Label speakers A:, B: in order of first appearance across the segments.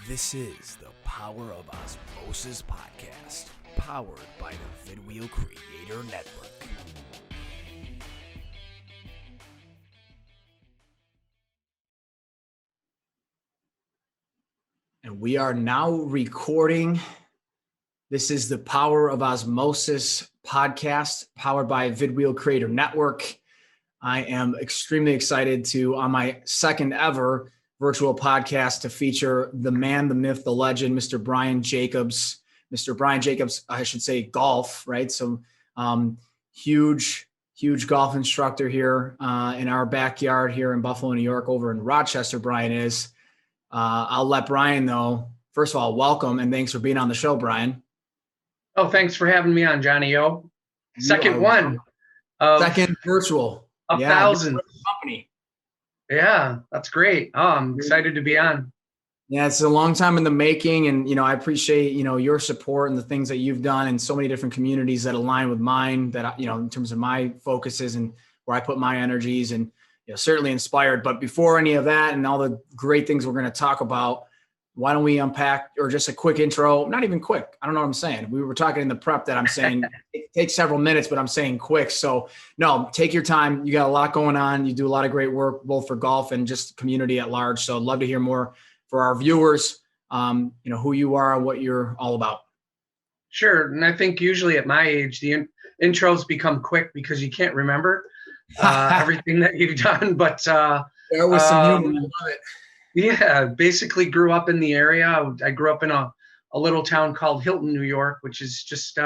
A: This is the Power of OZmosis podcast, powered by the Vidwheel Creator Network. And we are now recording. This is the Power of OZmosis podcast, powered by Vidwheel Creator Network. I am extremely excited to, on my second ever virtual podcast, to feature the man, the myth, the legend, Mr. Brian Jacobs. Mr. Brian Jacobs, I should say golf, right? So huge golf instructor here in our backyard here in Buffalo, New York, over in Rochester, Brian is. I'll let Brian know. First of all, welcome and thanks for being on the show, Brian.
B: Oh, thanks for having me on, Johnny O. Second
A: virtual.
B: A thousand.
A: Company.
B: Yeah, that's great. Oh, I'm excited to be on.
A: Yeah, it's a long time in the making. And, I appreciate, your support and the things that you've done in so many different communities that align with mine that, in terms of my focuses and where I put my energies and, certainly inspired. But before any of that and all the great things we're going to talk about, why don't we unpack, or just a quick intro, not even quick. I don't know what I'm saying. We were talking in the prep that I'm saying it takes several minutes, but I'm saying quick. So no, take your time. You got a lot going on. You do a lot of great work, both for golf and just community at large. So I'd love to hear more for our viewers, who you are and what you're all about.
B: Sure. And I think usually at my age, the intros become quick because you can't remember everything that you've done, but
A: there was some humor. I love it.
B: Yeah, basically grew up in the area. I grew up in a little town called Hilton, New York, which is just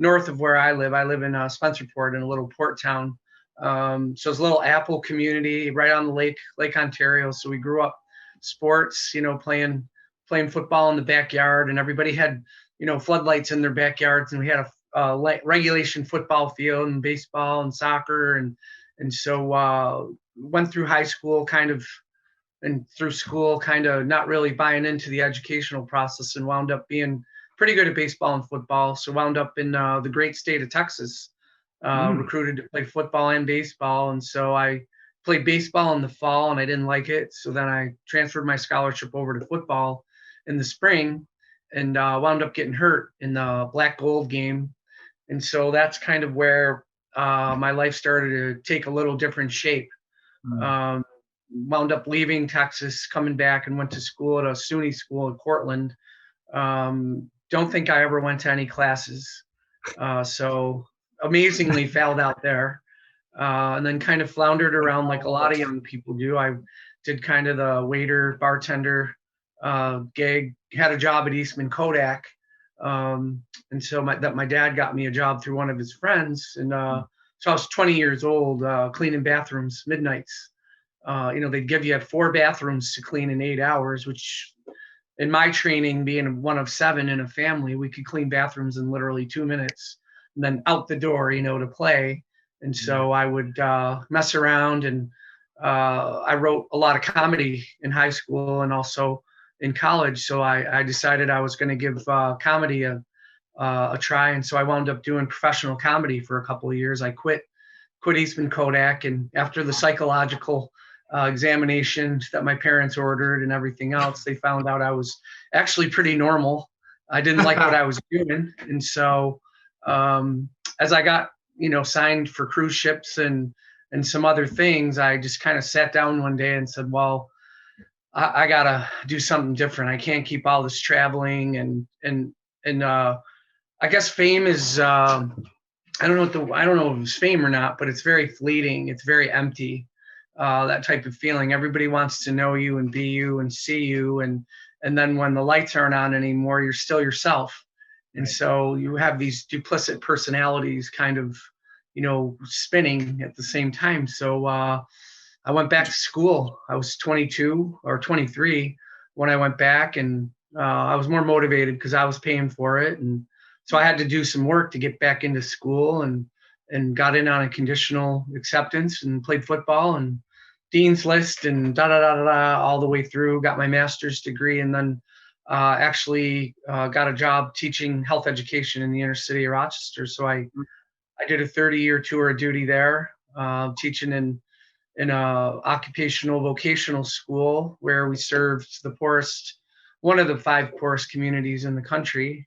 B: north of where I live. I live in Spencerport, in a little port town. So it's a little Apple community right on the Lake Ontario. So we grew up sports, playing football in the backyard, and everybody had, floodlights in their backyards, and we had a regulation football field and baseball and soccer. And so went through high school and through school, kind of not really buying into the educational process, and wound up being pretty good at baseball and football. So wound up in the great state of Texas, recruited to play football and baseball. And so I played baseball in the fall and I didn't like it. So then I transferred my scholarship over to football in the spring, and wound up getting hurt in the black gold game. And so that's kind of where my life started to take a little different shape. Wound up leaving Texas, coming back, and went to school at a SUNY school in Portland. Don't think I ever went to any classes. So amazingly failed out there. And then kind of floundered around like a lot of young people do. I did kind of the waiter, bartender gig, had a job at Eastman Kodak. And so my dad got me a job through one of his friends. And so I was 20 years old, cleaning bathrooms, midnights. They'd give you 4 bathrooms to clean in 8 hours, which in my training, being one of 7 in a family, we could clean bathrooms in literally 2 minutes and then out the door, to play. And so I would mess around, and I wrote a lot of comedy in high school and also in college. So I decided I was going to give comedy a try. And so I wound up doing professional comedy for a couple of years. I quit Eastman Kodak, and after the psychological examination that my parents ordered and everything else, they found out I was actually pretty normal. I didn't like what I was doing. And so as I got, signed for cruise ships and some other things, I just kind of sat down one day and said, well, I gotta do something different. I can't keep all this traveling. And I guess fame is, I don't know if it's fame or not, but it's very fleeting. It's very empty. That type of feeling. Everybody wants to know you and be you and see you. And then when the lights aren't on anymore, you're still yourself. And so you have these duplicit personalities kind of, spinning at the same time. So I went back to school. I was 22 or 23 when I went back, and I was more motivated because I was paying for it. And so I had to do some work to get back into school, and got in on a conditional acceptance and played football and Dean's List and all the way through, got my master's degree, and then actually got a job teaching health education in the inner city of Rochester. So I did a 30-year tour of duty there, teaching in a occupational vocational school where we served the poorest one of the 5 poorest communities in the country,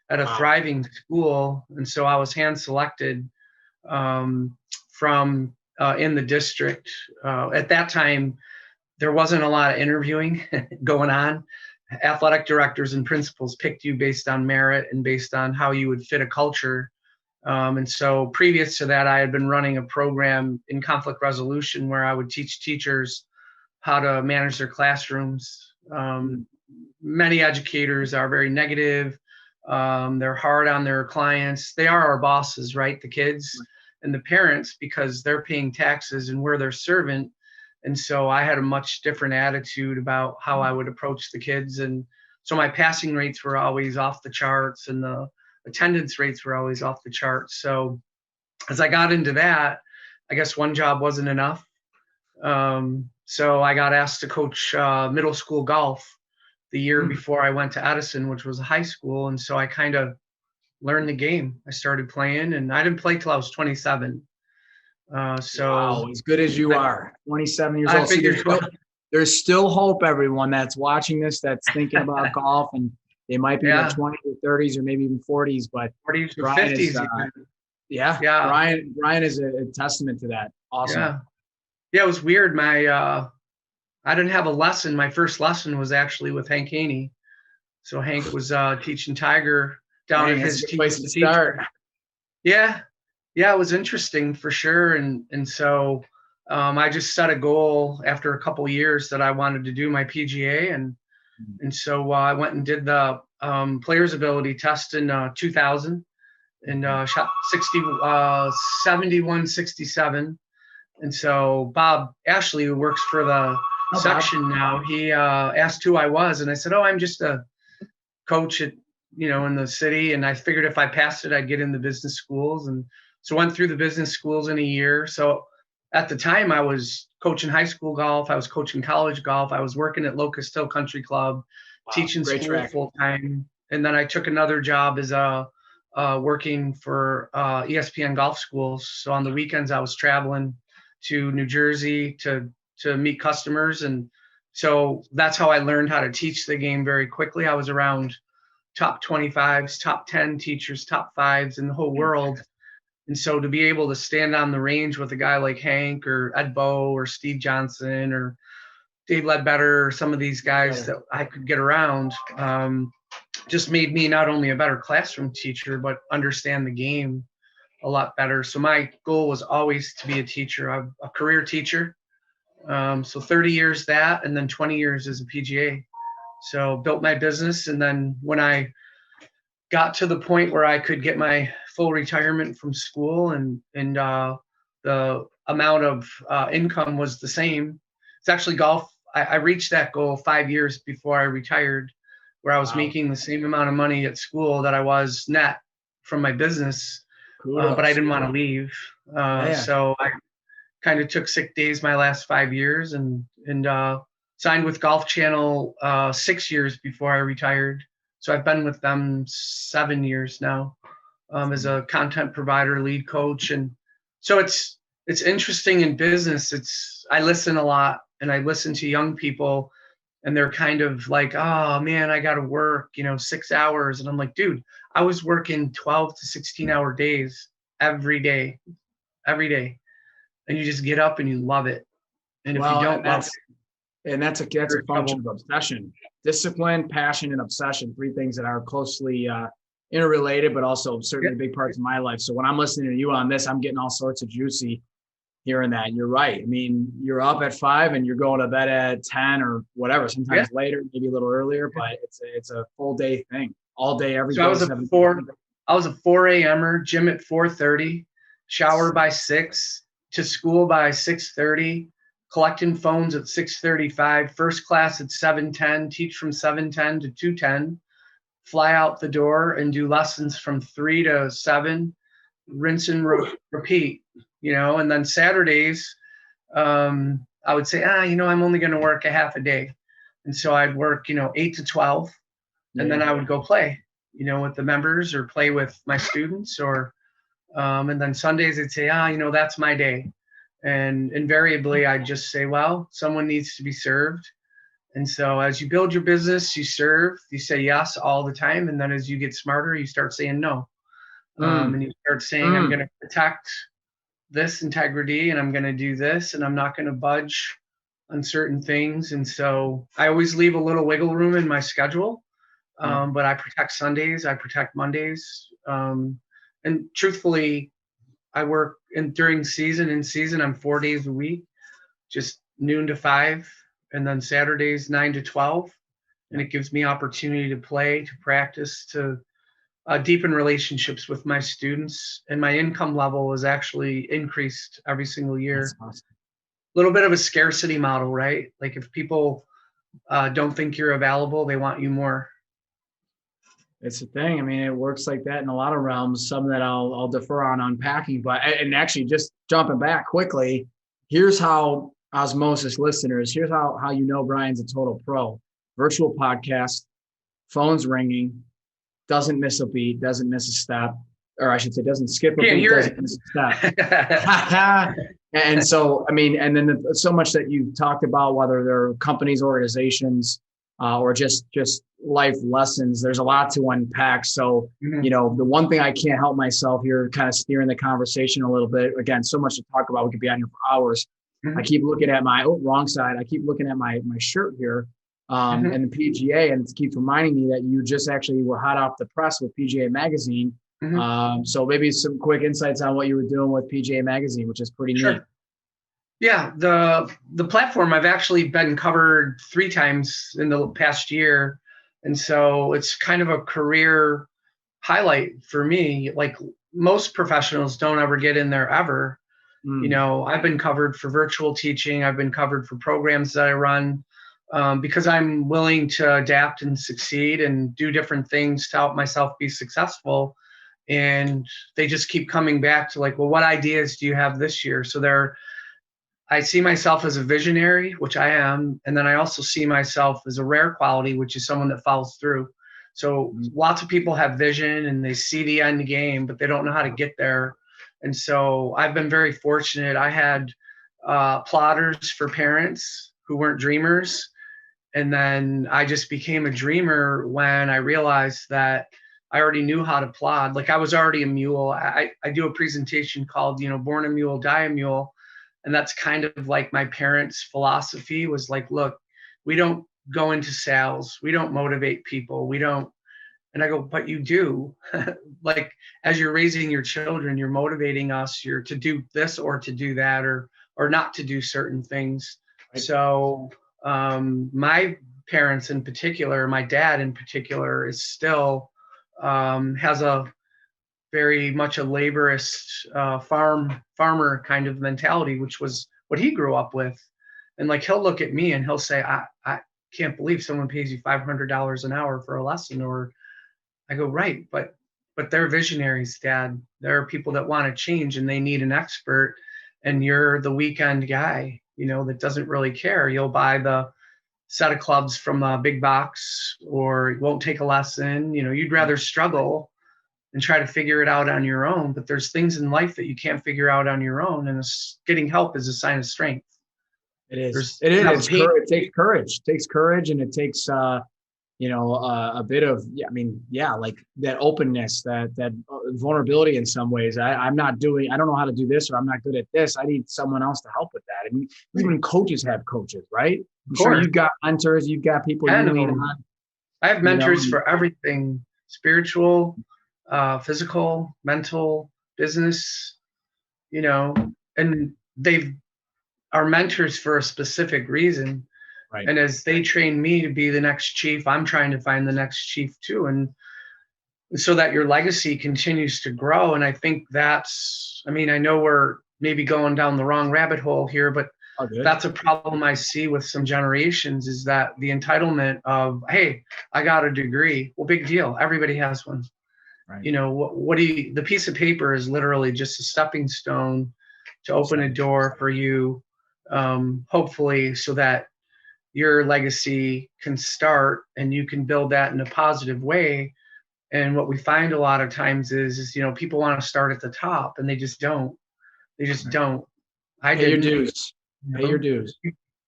B: at a thriving school. And so I was hand selected from in the district. At that time, there wasn't a lot of interviewing going on. Athletic directors and principals picked you based on merit and based on how you would fit a culture. And so previous to that, I had been running a program in conflict resolution where I would teach teachers how to manage their classrooms. Many educators are very negative. They're hard on their clients. They are our bosses, right? The kids and the parents, because they're paying taxes and we're their servant. And so I had a much different attitude about how I would approach the kids. And so my passing rates were always off the charts and the attendance rates were always off the charts. So as I got into that, I guess one job wasn't enough. So I got asked to coach middle school golf the year before I went to Edison, which was a high school. And so I kind of learned the game. I started playing, and I didn't play till I was 27. So
A: wow, as good as you are, 27 years old. So there's still hope, everyone that's watching this, that's thinking about golf, and they might be in their 20s or 30s or maybe even 40s, but
B: 40s or
A: Brian
B: 50s.
A: Brian is a testament to that. Awesome.
B: Yeah, it was weird. I didn't have a lesson. My first lesson was actually with Hank Haney. So Hank was teaching Tiger down at his
A: place to start.
B: Yeah, it was interesting for sure. And so I just set a goal after a couple of years that I wanted to do my PGA, and so I went and did the player's ability test in 2000 and shot 71, 67. And so Bob Ashley, who works for the section now, he asked who I was, and I said, I'm just a coach at, in the city. And I figured if I passed it, I'd get in the business schools. And so went through the business schools in a year. So at the time I was coaching high school golf. I was coaching college golf. I was working at Locust Hill Country Club, teaching school full time. And then I took another job as working for ESPN golf schools. So on the weekends I was traveling to New Jersey to meet customers. And so that's how I learned how to teach the game very quickly. I was around top 25s, top 10 teachers, top 5s in the whole world. And so to be able to stand on the range with a guy like Hank or Ed Bowe or Steve Johnson or Dave Ledbetter or some of these guys that I could get around, just made me not only a better classroom teacher, but understand the game a lot better. So my goal was always to be a teacher. I'm a career teacher. So 30 years that, and then 20 years as a PGA. So built my business. And then when I got to the point where I could get my full retirement from school and the amount of income was the same. It's actually golf. I reached that goal 5 years before I retired, where I was making the same amount of money at school that I was net from my business, but I didn't want to leave. So I kind of took sick days my last 5 years and signed with Golf Channel 6 years before I retired. So I've been with them 7 years now as a content provider, lead coach. And so it's interesting in business. I listen a lot, and I listen to young people, and they're kind of like, oh man, I got to work, 6 hours. And I'm like, dude, I was working 12 to 16-hour days every day. And you just get up and you love it. And if you don't love it,
A: and that's a function of obsession, discipline, passion, and obsession. 3 things that are closely interrelated, but also certainly big parts of my life. So when I'm listening to you on this, I'm getting all sorts of juicy hearing that. And you're right. I mean, you're up at 5 and you're going to bed at 10 or whatever, sometimes later, maybe a little earlier, but it's a full day thing, all day, every day.
B: I was a 4 a.m.er, gym at 4:30, shower by 6, to school by 6:30, collecting phones at 6:35, first class at 7:10, teach from 7:10 to 2:10, fly out the door and do lessons from 3 to 7, rinse and repeat, and then Saturdays, I would say, I'm only going to work a half a day. And so I'd work, 8 to 12, and then I would go play, with the members or play with my students and then Sundays I'd say, that's my day. And invariably I'd just say, well, someone needs to be served. And so as you build your business, you serve, you say yes all the time. And then as you get smarter, you start saying no. And you start saying, I'm going to protect this integrity and I'm going to do this and I'm not going to budge on certain things. And so I always leave a little wiggle room in my schedule. But I protect Sundays, I protect Mondays. And truthfully, I work during season. In season, I'm 4 days a week, just noon to 5, and then Saturdays 9 to 12. And it gives me opportunity to play, to practice, to deepen relationships with my students. And my income level is actually increased every single year.
A: That's awesome.
B: A little bit of a scarcity model, right? Like if people don't think you're available, they want you more.
A: It's the thing. I mean, it works like that in a lot of realms, some that I'll defer on unpacking, but, and actually just jumping back quickly, here's how Osmosis listeners, here's how Brian's a total pro. Virtual podcast, phones ringing, doesn't miss a beat, doesn't miss a step, or I should say doesn't skip a beat, doesn't miss a step. And so, I mean, and then so much that you talked about, whether they're companies, organizations, or just life lessons, there's a lot to unpack. So, you know, the one thing I can't help myself here, kind of steering the conversation a little bit, again, so much to talk about, we could be on here for hours. I keep looking at wrong side. I keep looking at my shirt here, and the PGA, and it keeps reminding me that you just actually were hot off the press with PGA Magazine. So maybe some quick insights on what you were doing with PGA Magazine, which is pretty neat.
B: Yeah, the platform, I've actually been covered 3 times in the past year. And so it's kind of a career highlight for me. Like most professionals don't ever get in there ever. You know, I've been covered for virtual teaching. I've been covered for programs that I run because I'm willing to adapt and succeed and do different things to help myself be successful. And they just keep coming back to like, well, what ideas do you have this year? So I see myself as a visionary, which I am. And then I also see myself as a rare quality, which is someone that follows through. So lots of people have vision and they see the end game, but they don't know how to get there. And so I've been very fortunate. I had plotters for parents who weren't dreamers. And then I just became a dreamer when I realized that I already knew how to plod. Like I was already a mule. I do a presentation called, you know, Born a Mule, Die a Mule. And that's kind of like my parents' philosophy was like, look, we don't go into sales. We don't motivate people. We don't. And I go, but you do. Like as you're raising your children, you're motivating us. You're to do this or to do that or not to do certain things. Right. So my parents in particular, my dad in particular, is still has a very much a laborious farmer kind of mentality, which was what he grew up with. And like he'll look at me and he'll say, I can't believe someone pays you $500 an hour for a lesson. Or I go, right, but they're visionaries, Dad. There are people that want to change and they need an expert, and you're the weekend guy, you know, that doesn't really care. You'll buy the set of clubs from a big box, or you won't take a lesson. You know, you'd rather struggle and try to figure it out on your own. But there's things in life that you can't figure out on your own, and getting help is a sign of strength.
A: It is. It takes courage. It takes courage, and it takes a bit of, like that openness, that vulnerability in some ways. I don't know how to do this, or I'm not good at this. I need someone else to help with that. And even coaches have coaches, right? I'm sure you've got mentors, you've got people you lean on.
B: I have mentors for everything: spiritual, physical, mental, business, and they are mentors for a specific reason.
A: Right.
B: And as they train me to be the next chief, I'm trying to find the next chief too. And so that your legacy continues to grow. And I think I know we're maybe going down the wrong rabbit hole here, but that's a problem I see with some generations, is that the entitlement of, hey, I got a degree. Well, big deal. Everybody has one. Right. The piece of paper is literally just a stepping stone to open a door for you, hopefully, so that your legacy can start and you can build that in a positive way. And what we find a lot of times is people want to start at the top, and they just don't. Don't.
A: Pay your dues. Pay your dues.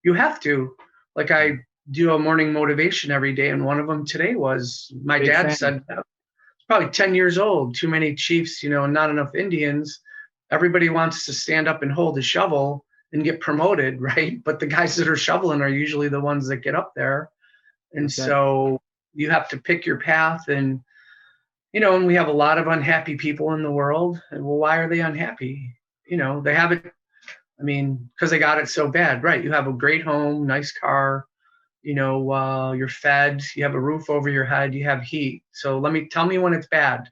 B: You have to. Like I do a morning motivation every day. And one of them today was, my
A: Big
B: dad
A: fan.
B: said, probably 10 years old, too many chiefs, not enough Indians. Everybody wants to stand up and hold a shovel and get promoted, right? But the guys that are shoveling are usually the ones that get up there. And so you have to pick your path. And, and we have a lot of unhappy people in the world. And well, why are they unhappy? They have it, because they got it so bad, right? You have a great home, nice car, you're fed, you have a roof over your head, you have heat. So tell me when it's bad.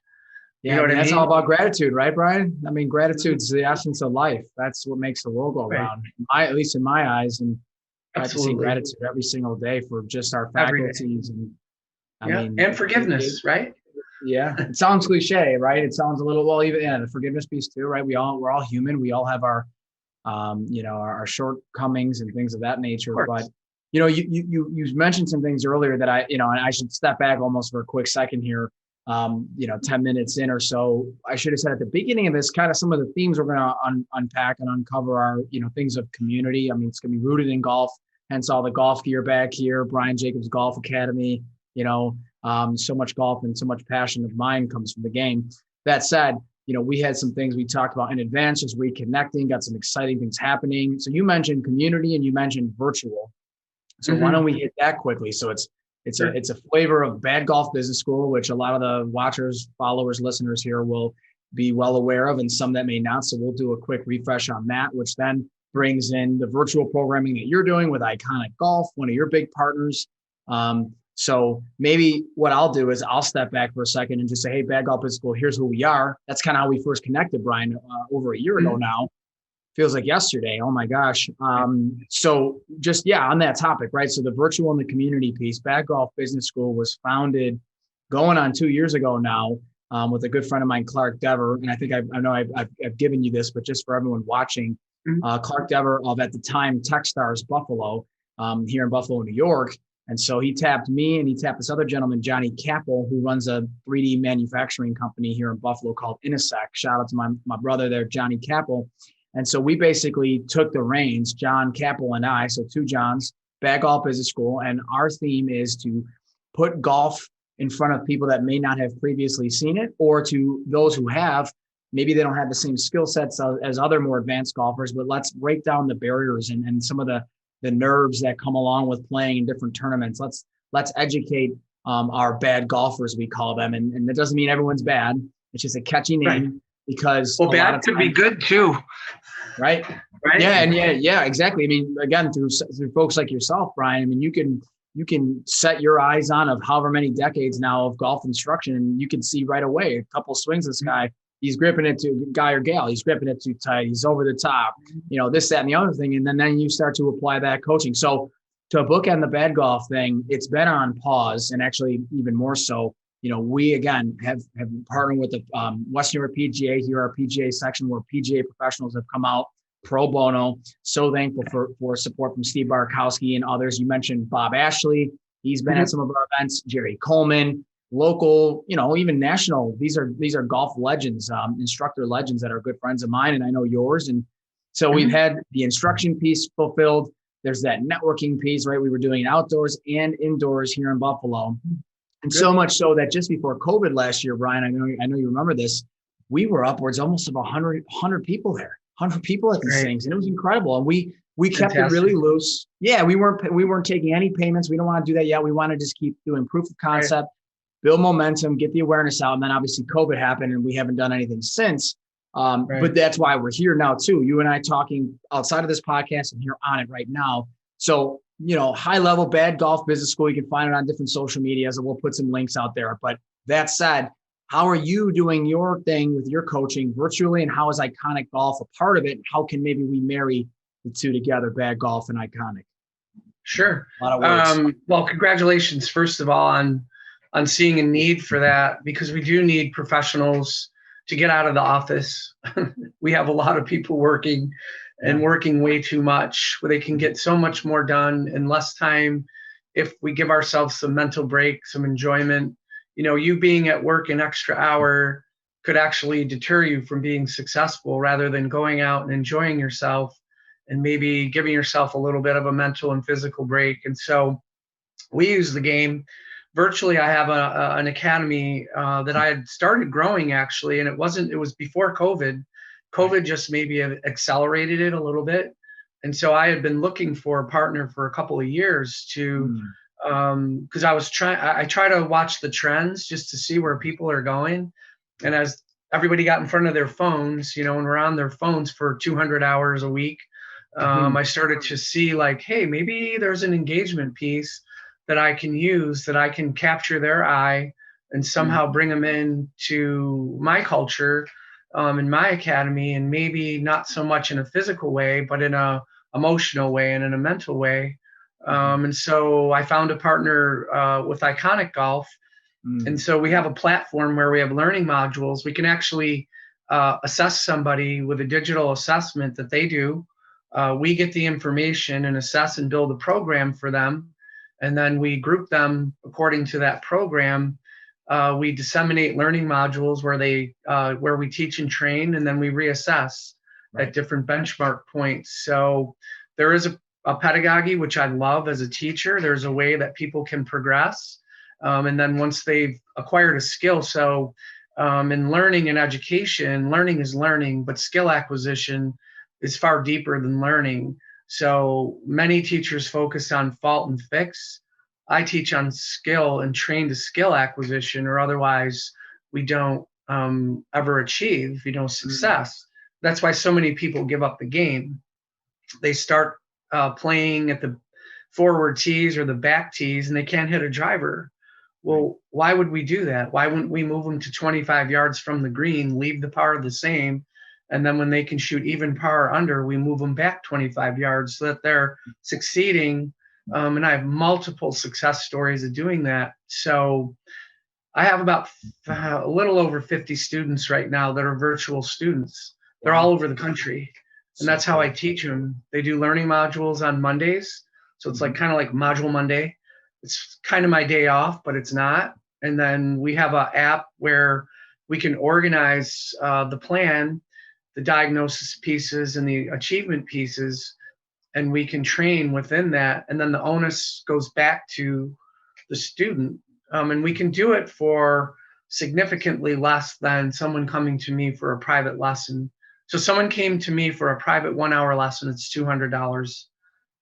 A: Yeah,
B: you know what I
A: that's
B: mean?
A: all about gratitude, right, Brian? Gratitude's the essence of life. That's what makes the world go
B: Right.
A: round. At least in my eyes, and practicing
B: Absolutely.
A: gratitude every single day for just our
B: Every day.
A: faculties, and
B: and forgiveness, right?
A: Yeah, it sounds cliche, right? It sounds a little, well, even the forgiveness piece too, right? We're all human. We all have our our shortcomings and things of that nature. But you mentioned some things earlier that and I should step back almost for a quick second here. 10 minutes in or so, I should have said at the beginning of this, kind of some of the themes we're going to unpack and uncover are, things of community. It's going to be rooted in golf, hence all the golf gear back here, Brian Jacobs Golf Academy, so much golf and so much passion of mine comes from the game. That said, we had some things we talked about in advance, just reconnecting, got some exciting things happening. So you mentioned community and you mentioned virtual. So why don't we hit that quickly? So it's a flavor of Bad Golf Business School, which a lot of the watchers, followers, listeners here will be well aware of, and some that may not. So we'll do a quick refresh on that, which then brings in the virtual programming that you're doing with Iconic Golf, one of your big partners. So maybe what I'll do is I'll step back for a second and just say, hey, Bad Golf Business School, here's who we are. That's kind of how we first connected, Brian, over a year ago now. Feels like yesterday. Oh my gosh. So just, on that topic, right? So the virtual and the community piece, Bad Golf Business School was founded going on 2 years ago now, with a good friend of mine, Clark Dever. And I think I've given you this, but just for everyone watching, Clark Dever of, at the time, Techstars Buffalo, here in Buffalo, New York. And so he tapped me and he tapped this other gentleman, Johnny Capel, who runs a 3D manufacturing company here in Buffalo called Inisec. Shout out to my brother there, Johnny Capel. And so we basically took the reins, John Capel and I, so two Johns, Bad Golf Business School. And our theme is to put golf in front of people that may not have previously seen it, or to those who have, maybe they don't have the same skill sets as other more advanced golfers, but let's break down the barriers and some of the nerves that come along with playing in different tournaments. Let's educate our bad golfers, we call them. And that doesn't mean everyone's bad. It's just a catchy name. Right. Because
B: bad could be good too.
A: Right. Yeah. And yeah, exactly. Again, through folks like yourself, Brian, you can set your eyes on of however many decades now of golf instruction, and you can see right away a couple swings this guy, he's gripping it to guy or gal, he's gripping it too tight, he's over the top, this, that, and the other thing. And then you start to apply that coaching. So to bookend the Bad Golf thing, it's been on pause, and actually even more so. We again have partnered with the Western New York PGA here, our PGA section, where PGA professionals have come out pro bono. So thankful for support from Steve Barkowski and others. You mentioned Bob Ashley. He's been at some of our events. Jerry Coleman, local, even national. These are golf legends, instructor legends that are good friends of mine, and I know yours. And so we've had the instruction piece fulfilled. There's that networking piece, right? We were doing outdoors and indoors here in Buffalo. And so much so that just before COVID last year, Brian, I know you remember this, we were upwards almost of 100 people there, 100 people at these things. And it was incredible. And we kept it really loose. Yeah, we weren't taking any payments. We don't want to do that yet. We want to just keep doing proof of concept, build momentum, get the awareness out. And then obviously COVID happened and we haven't done anything since. But that's why we're here now too. You and I talking outside of this podcast and here on it right now. So high level Bad Golf Business School. You can find it on different social medias, and we'll put some links out there. But that said, how are you doing your thing with your coaching virtually, and how is Iconic Golf a part of it? How can maybe we marry the two together, Bad Golf and Iconic?
B: Sure.
A: A lot of words.
B: Well, congratulations, first of all, on seeing a need for that, because we do need professionals to get out of the office. We have a lot of people working and working way too much, where they can get so much more done in less time if we give ourselves some mental break, some enjoyment. You being at work an extra hour could actually deter you from being successful, rather than going out and enjoying yourself and maybe giving yourself a little bit of a mental and physical break. And so we use the game virtually. I have an academy that I had started growing actually, and it was before COVID. COVID just maybe accelerated it a little bit. And so I had been looking for a partner for a couple of years to, because I try to watch the trends just to see where people are going. And as everybody got in front of their phones, and we're on their phones for 200 hours a week, I started to see like, hey, maybe there's an engagement piece that I can use, that I can capture their eye and somehow bring them in to my culture, in my academy, and maybe not so much in a physical way, but in a emotional way and in a mental way. And so I found a partner with Iconic Golf. And so we have a platform where we have learning modules. We can actually assess somebody with a digital assessment that they do. We get the information and assess and build a program for them. And then we group them according to that program. We disseminate learning modules where we teach and train, and then we reassess at different benchmark points. So there is a pedagogy, which I love as a teacher. There's a way that people can progress. And then once they've acquired a skill, so in learning and education, learning is learning, but skill acquisition is far deeper than learning. So many teachers focus on fault and fix. I teach on skill and train to skill acquisition, or otherwise we don't ever achieve, success. That's why so many people give up the game. They start playing at the forward tees or the back tees, and they can't hit a driver. Well, why would we do that? Why wouldn't we move them to 25 yards from the green, leave the par the same, and then when they can shoot even par or under, we move them back 25 yards so that they're succeeding. And I have multiple success stories of doing that. So I have about a little over 50 students right now that are virtual students. They're all over the country. And that's how I teach them. They do learning modules on Mondays. So it's kind of like Module Monday. It's kind of my day off, but it's not. And then we have an app where we can organize the plan, the diagnosis pieces and the achievement pieces, and we can train within that. And then the onus goes back to the student. And we can do it for significantly less than someone coming to me for a private lesson. So someone came to me for a private 1 hour lesson, it's $200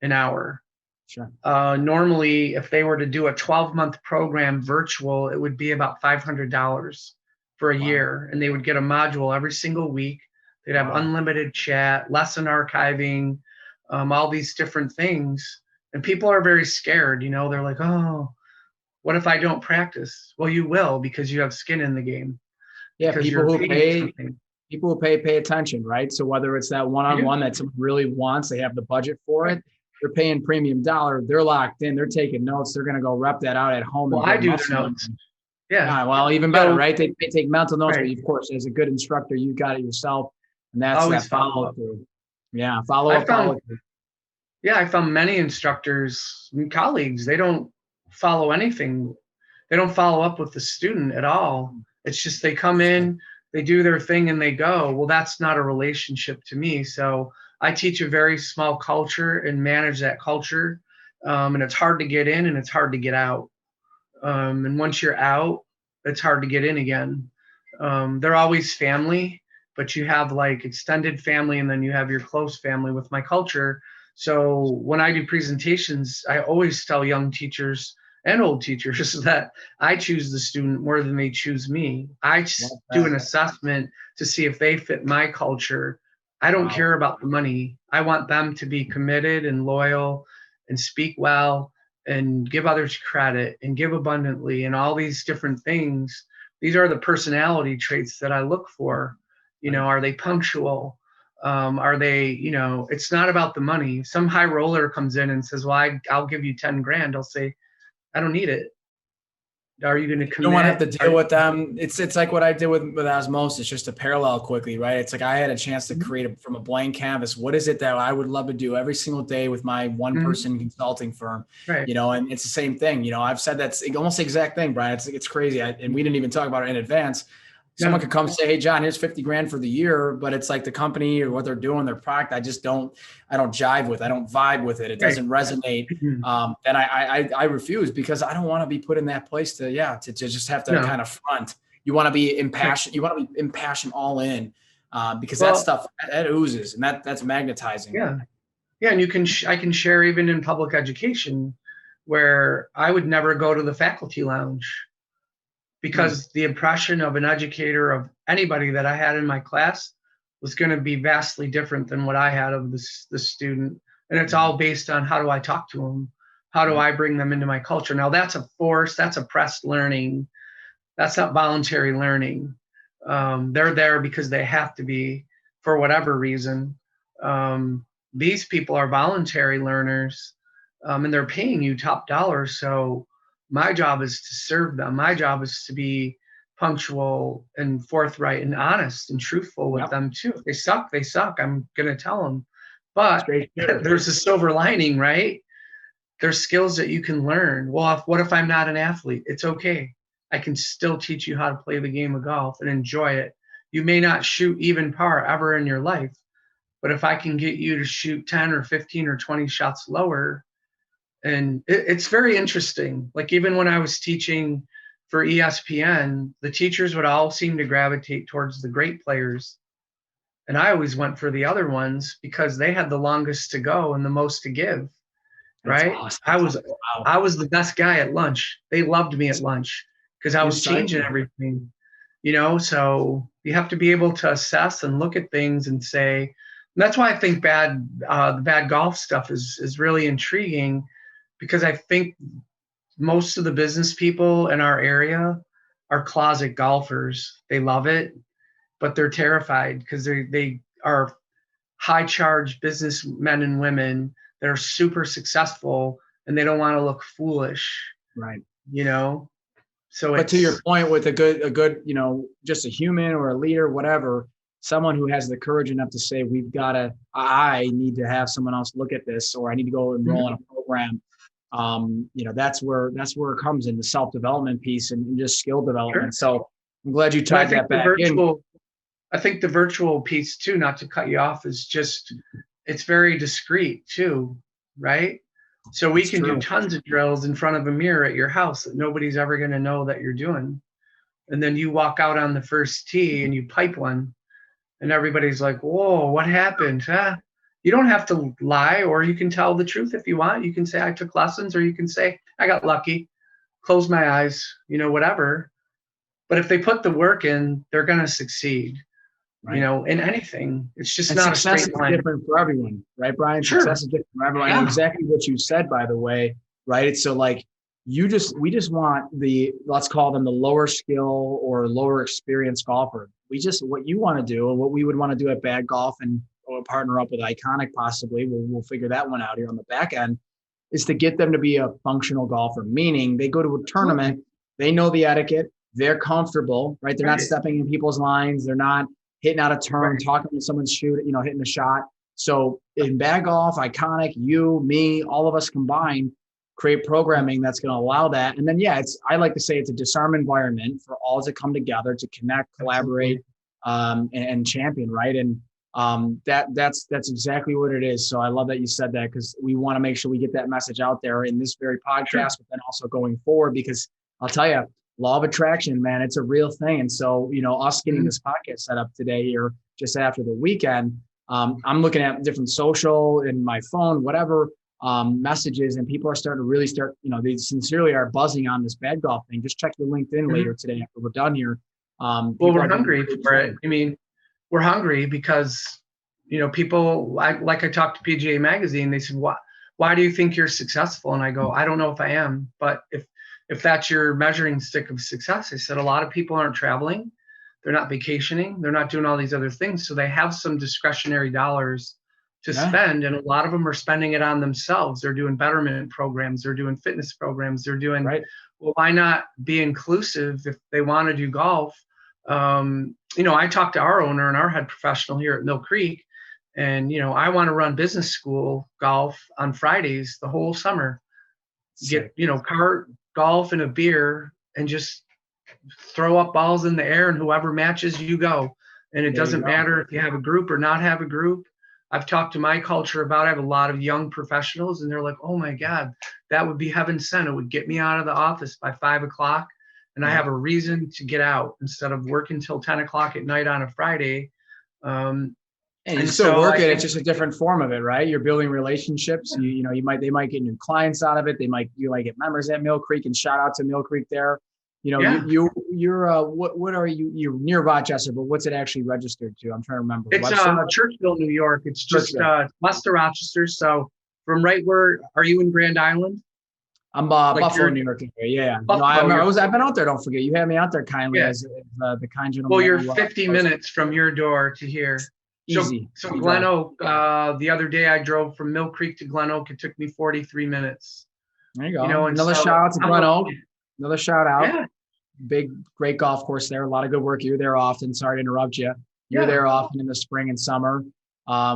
B: an hour.
A: Sure.
B: Normally, if they were to do a 12-month program virtual, it would be about $500 for a year. And they would get a module every single week. They'd have unlimited chat, lesson archiving, all these different things. And people are very scared. They're like, oh, what if I don't practice? Well, you will, because you have skin in the game.
A: Yeah, people who pay attention, right? So whether it's that one-on-one that someone really wants, they have the budget for it, they're paying premium dollar, they're locked in, they're taking notes, they're going to go rep that out at home.
B: Well, I do the notes. Yeah.
A: Well, even better, right? They take mental notes, but of course, as a good instructor, you've got it yourself. And that's that follow through. Yeah, follow up. Yeah,
B: I found many instructors and colleagues, they don't follow anything. They don't follow up with the student at all. It's just they come in, they do their thing, and they go. Well, that's not a relationship to me. So I teach a very small culture and manage that culture. And it's hard to get in and it's hard to get out. And once you're out, it's hard to get in again. They're always family, but you have like extended family and then you have your close family with my culture. So when I do presentations, I always tell young teachers and old teachers that I choose the student more than they choose me. I just do an assessment to see if they fit my culture. I don't care about the money. I want them to be committed and loyal and speak well and give others credit and give abundantly and all these different things. These are the personality traits that I look for. Are they punctual? Are they, it's not about the money. Some high roller comes in and says, well, I'll give you 10 grand. I'll say, I don't need it. Are you going to commit?
A: You don't want to have to deal with them. It's like what I did with OZmosis, just to parallel quickly, right? It's like I had a chance to create from a blank canvas. What is it that I would love to do every single day with my one-person consulting firm?
B: Right.
A: And it's the same thing. I've said that's almost the exact thing, Brian. It's crazy. And we didn't even talk about it in advance. someone could come say, hey, John, here's 50 grand for the year, but it's like the company or what they're doing, their product, I don't jive with, I don't vibe with it. It doesn't resonate. Then I refuse, because I don't want to be put in that place to just have to kind of front. You want to be impassioned. You want to be impassioned all in, because that stuff that oozes, and that's magnetizing.
B: Yeah. Yeah. And I can share even in public education, where I would never go to the faculty lounge, because the impression of an educator, of anybody that I had in my class, was going to be vastly different than what I had of the student. And it's all based on, how do I talk to them? How do I bring them into my culture? Now that's a force, that's oppressed learning. That's not voluntary learning. They're there because they have to be, for whatever reason. These people are voluntary learners, and they're paying you top dollar. So my job is to serve them. My job is to be punctual and forthright and honest and truthful with them too. If they suck, they suck. I'm going to tell them. But there's a silver lining, right? There's skills that you can learn. Well, what if I'm not an athlete? It's okay. I can still teach you how to play the game of golf and enjoy it. You may not shoot even par ever in your life, but if I can get you to shoot 10 or 15 or 20 shots lower, and it's very interesting. Like, even when I was teaching for ESPN, the teachers would all seem to gravitate towards the great players. And I always went for the other ones, because they had the longest to go and the most to give. Right? Awesome. I was the best guy at lunch. They loved me at lunch, because I was changing everything, so you have to be able to assess and look at things and say, and that's why I think the bad golf stuff is really intriguing, because I think most of the business people in our area are closet golfers. They love it, but they're terrified, because they are high charge businessmen and women that are super successful, and they don't want to look foolish. Right. So,
A: but to your point, with a good, just a human or a leader, whatever, someone who has the courage enough to say, I need to have someone else look at this, or I need to go enroll in a program. That's where it comes in, the self-development piece and just skill development. So I'm glad you tied that back in.
B: I think the virtual piece too, not to cut you off, is just, it's very discreet too, right? So we can do tons of drills in front of a mirror at your house that nobody's ever going to know that you're doing. And then you walk out on the first tee and you pipe one, and everybody's like, whoa, what happened? Huh? You don't have to lie, or you can tell the truth if you want. You can say, I took lessons, or you can say, I got lucky, close my eyes, whatever. But if they put the work in, they're going to succeed. Right. In anything. It's just not a straight line.
A: Is different for everyone, right, Brian? Sure. Success is different for everyone. Yeah. And exactly what you said, by the way, right? It's so like we just want let's call them the lower skill or lower experience golfer. What you want to do, and what we would want to do at Bad Golf, and or partner up with Iconic possibly, we'll figure that one out here on the back end, is to get them to be a functional golfer, meaning they go to a tournament, they know the etiquette, they're comfortable, right? They're not stepping in people's lines, they're not hitting out a turn, talking to someone's shoot, hitting a shot. So in Bad Golf, Iconic, you, me, all of us combined, create programming that's going to allow that. And then, I like to say it's a disarm environment for all to come together, to connect, collaborate, and champion, right? And that's exactly what it is. So I love that you said that, because we want to make sure we get that message out there in this very podcast, but then also going forward, because I'll tell you, law of attraction, man, it's a real thing. And so, us getting this podcast set up today, or just after the weekend, I'm looking at different social and my phone, whatever, messages, and people are starting to they sincerely are buzzing on this Bad Golf thing. Just check your LinkedIn later today after we're done here.
B: Well, we're hungry for it. I mean, we're hungry because, people, like I talked to PGA Magazine, they said, why do you think you're successful? And I go, I don't know if I am, but if that's your measuring stick of success, I said, a lot of people aren't traveling. They're not vacationing. They're not doing all these other things. So they have some discretionary dollars to spend. And a lot of them are spending it on themselves. They're doing betterment programs. They're doing fitness programs. They're doing, well, why not be inclusive if they want to do golf? I talked to our owner and our head professional here at Mill Creek, and, I want to run business school golf on Fridays the whole summer. Get, cart, golf, and a beer, and just throw up balls in the air, and whoever matches, you go. And it doesn't matter if you have a group or not have a group. I've talked to my culture about it. I have a lot of young professionals, and they're like, oh my God, that would be heaven sent. It would get me out of the office by 5 o'clock. And I have a reason to get out instead of working till 10 o'clock at night on a Friday.
A: And you still work it. It's just a different form of it, right? You're building relationships. They might get new clients out of it. You might get members at Mill Creek, and shout out to Mill Creek there. You're what are you? You're near Rochester, but what's it actually registered to? I'm trying to remember.
B: It's Churchville, New York. It's just west of Rochester. So from right where are you in Grand Island?
A: I'm Buffalo, New York. Yeah. I've been out there. Don't forget, you had me out there kindly as the kind gentleman.
B: Well, you're 50 minutes from your door to here.
A: Easy.
B: So Glen Oak, the other day I drove from Mill Creek to Glen Oak. It took me 43 minutes.
A: There you go. Another shout out to Glen Oak. Another shout out. Yeah. Great golf course there. A lot of good work. You're there often. Sorry to interrupt you. You're there often in the spring and summer,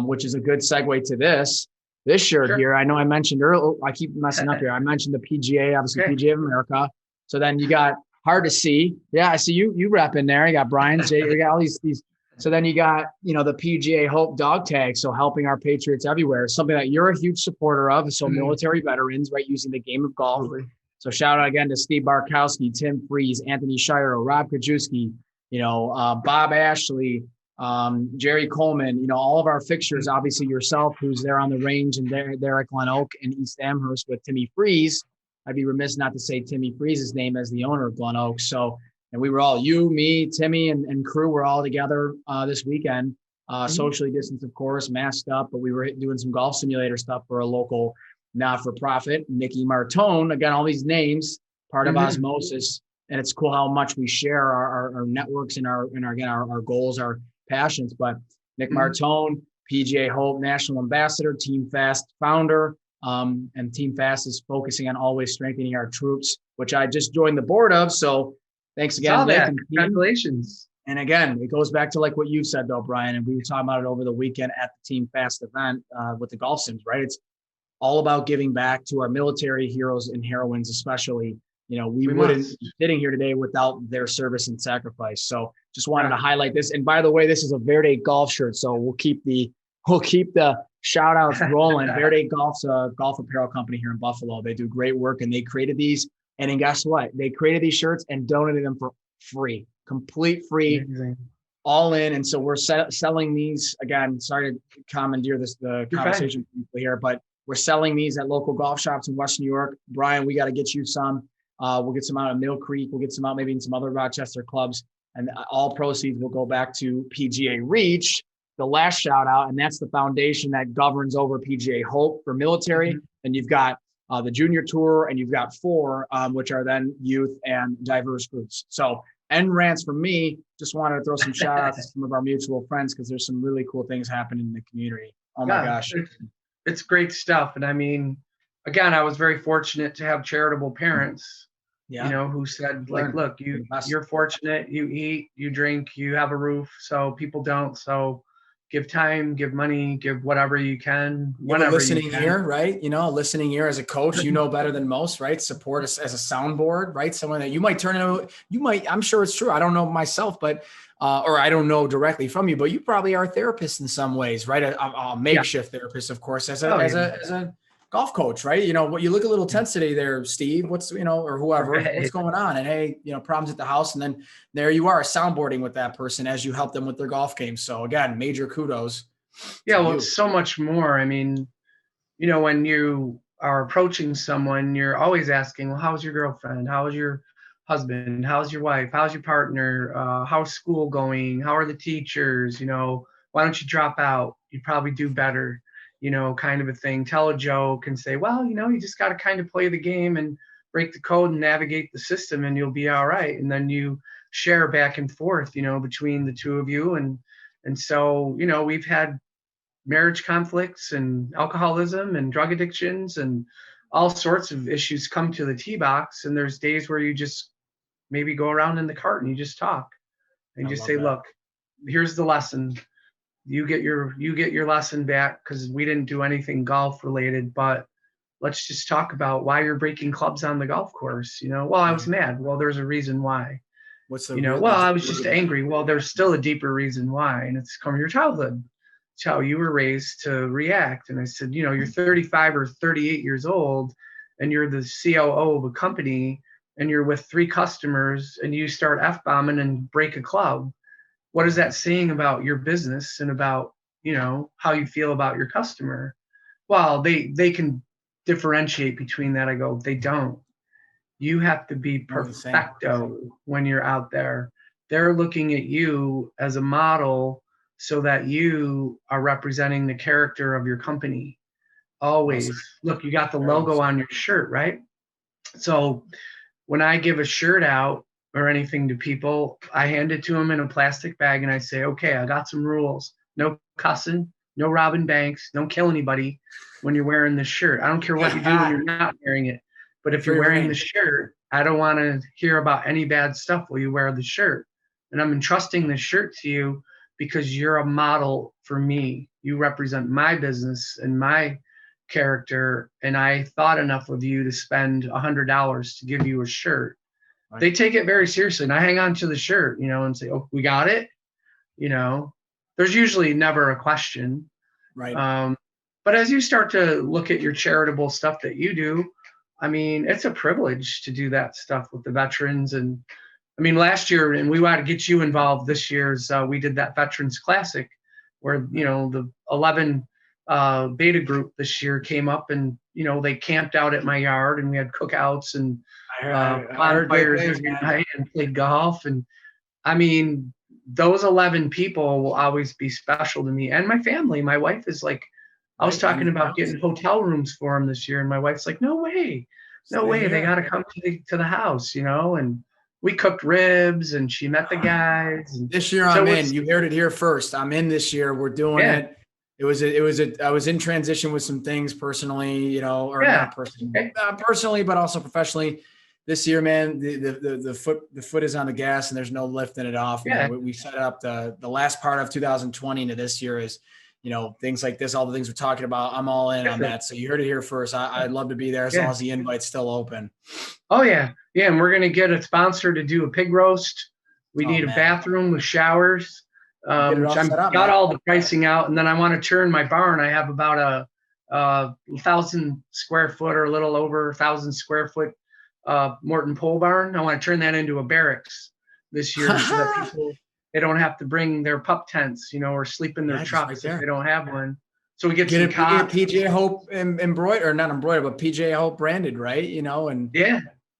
A: which is a good segue to this shirt here. I know I mentioned earlier. I keep messing up here. I mentioned the PGA, obviously PGA of America. So then you got hard to see. Yeah, I see you repping there. You got Brian, Jay. You got all these. So then you got, the PGA HOPE dog tag. So helping our Patriots everywhere, something that you're a huge supporter of. So military veterans, right, using the game of golf. Absolutely. So shout out again to Steve Barkowski, Tim Freeze, Anthony Shiro, Rob Kajewski, Bob Ashley, Jerry Coleman, all of our fixtures, obviously yourself, who's there on the range, and there at Glen Oak and East Amherst with Timmy Freeze. I'd be remiss not to say Timmy Freeze's name as the owner of Glen Oak. So, and we were all, you, me, Timmy, and crew were all together this weekend, socially distanced, of course, masked up, but we were doing some golf simulator stuff for a local not-for-profit, Nikki Martone. Again, all these names, part of OZmosis, and it's cool how much we share our networks and our goals, our passions. But Nick Martone, PGA HOPE National Ambassador, Team Fast founder, and Team Fast is focusing on always strengthening our troops, which I just joined the board of. So thanks again, Nick. And
B: congratulations.
A: And again, it goes back to like what you said though, Brian, and we were talking about it over the weekend at the Team Fast event with the golf sims, right? It's all about giving back to our military heroes and heroines, especially. We wouldn't be sitting here today without their service and sacrifice. So just wanted to highlight this. And by the way, this is a Verde golf shirt, so we'll keep the shout outs rolling. Verde Golf's a golf apparel company here in Buffalo. They do great work, and they created these. And then guess what? They created these shirts and donated them for free, complete free. Amazing. All in. And so we're selling these again. Sorry to commandeer the conversation here, but we're selling these at local golf shops in West New York. Brian, we got to get you some. We'll get some out of Mill Creek. We'll get some out maybe in some other Rochester clubs. And all proceeds will go back to PGA REACH, the last shout out. And that's the foundation that governs over PGA HOPE for military. And you've got the junior tour, and you've got 4, which are then youth and diverse groups. So end rants from me. Just wanted to throw some shout outs to some of our mutual friends, because there's some really cool things happening in the community. Oh my gosh.
B: It's great stuff. And I mean, again, I was very fortunate to have charitable parents, who said, like, look, you're fortunate, you eat, you drink, you have a roof. So people don't. So give time, give money, give whatever you can. Whatever
A: listening ear, right? A listening ear as a coach, better than most, right? Support us as a soundboard, right? Someone that you might turn into, I'm sure it's true. I don't know myself, but or I don't know directly from you, but you probably are a therapist in some ways, right? A makeshift therapist, of course, as a golf coach, right? What you look a little tense today there, Steve, what's, or whoever, what's going on? And hey, problems at the house. And then there you are soundboarding with that person as you help them with their golf game. So again, major kudos.
B: Yeah. Well, it's so much more. I mean, when you are approaching someone, you're always asking, well, how's your girlfriend? How's your husband? How's your wife? How's your partner? How's school going? How are the teachers? Why don't you drop out? You'd probably do better, kind of a thing. Tell a joke and say, well, you just got to kind of play the game and break the code and navigate the system, and you'll be all right. And then you share back and forth, between the two of you. And so, we've had marriage conflicts and alcoholism and drug addictions and all sorts of issues come to the tee box. And there's days where you just maybe go around in the cart and you just talk and just say, look, here's the lesson. You get your lesson back, because we didn't do anything golf related, but let's just talk about why you're breaking clubs on the golf course. Well, I was mad. Well, there's a reason why.
A: What's the
B: You know,
A: real?
B: well, I was just angry. Well, there's still a deeper reason why, and it's from your childhood. It's how you were raised to react. And I said, you know, you're 35 or 38 years old, and you're the COO of a company, and you're with 3 customers, and you start F-bombing and break a club. What is that saying about your business and about, you know, how you feel about your customer? Well, they can differentiate between that. I go, they don't. You have to be perfecto when you're out there. They're looking at you as a model so that you are representing the character of your company. Always. Look, you got the logo on your shirt, right? So when I give a shirt out or anything to people, I hand it to them in a plastic bag and I say, okay, I got some rules. No cussing, no robbing banks, don't kill anybody when you're wearing this shirt. I don't care what you do when you're not wearing it. But if you're wearing the shirt, I don't want to hear about any bad stuff while you wear the shirt. And I'm entrusting this shirt to you because you're a model for me. You represent my business and my character. And I thought enough of you to spend $100 to give you a shirt. Right. They take it very seriously. And I hang on to the shirt, you know, and say, oh, we got it. You know, there's usually never a question.
A: Right.
B: But as you start to look at your charitable stuff that you do, I mean, it's a privilege to do that stuff with the veterans. And I mean, last year, and we want to get you involved this year's, we did that Veterans Classic where, you know, the 11 beta group this year came up and, you know, they camped out at my yard and we had cookouts and bonfires every night and played golf. And I mean, those 11 people will always be special to me and my family. My wife is like, I was talking about getting hotel rooms for them this year, and my wife's like, "No way, no way! They got to come to the house, you know." And we cooked ribs, and she met the guys. And
A: this year, I'm in. You heard it here first. I'm in this year. We're doing it. I was in transition with some things personally, you know, or not personally, but also professionally. This year, man, the foot is on the gas, and there's no lifting it off. Yeah. We set up the last part of 2020 into this year is, you know, things like this, all the things we're talking about. I'm all in on that. So you heard it here first. I'd love to be there as long as the invite's still open.
B: Oh yeah. Yeah. And we're going to get a sponsor to do a pig roast. We need a bathroom with showers, which I've got all the pricing out. And then I want to turn my barn. I have about a 1,000 square foot or a little over 1,000 square foot Morton pole barn. I want to turn that into a barracks this year so that people, they don't have to bring their pup tents, you know, or sleep in their trucks if they don't have one. So we get some
A: PGA HOPE embroidered, or not embroidered, but PGA HOPE branded, right? You know, and
B: we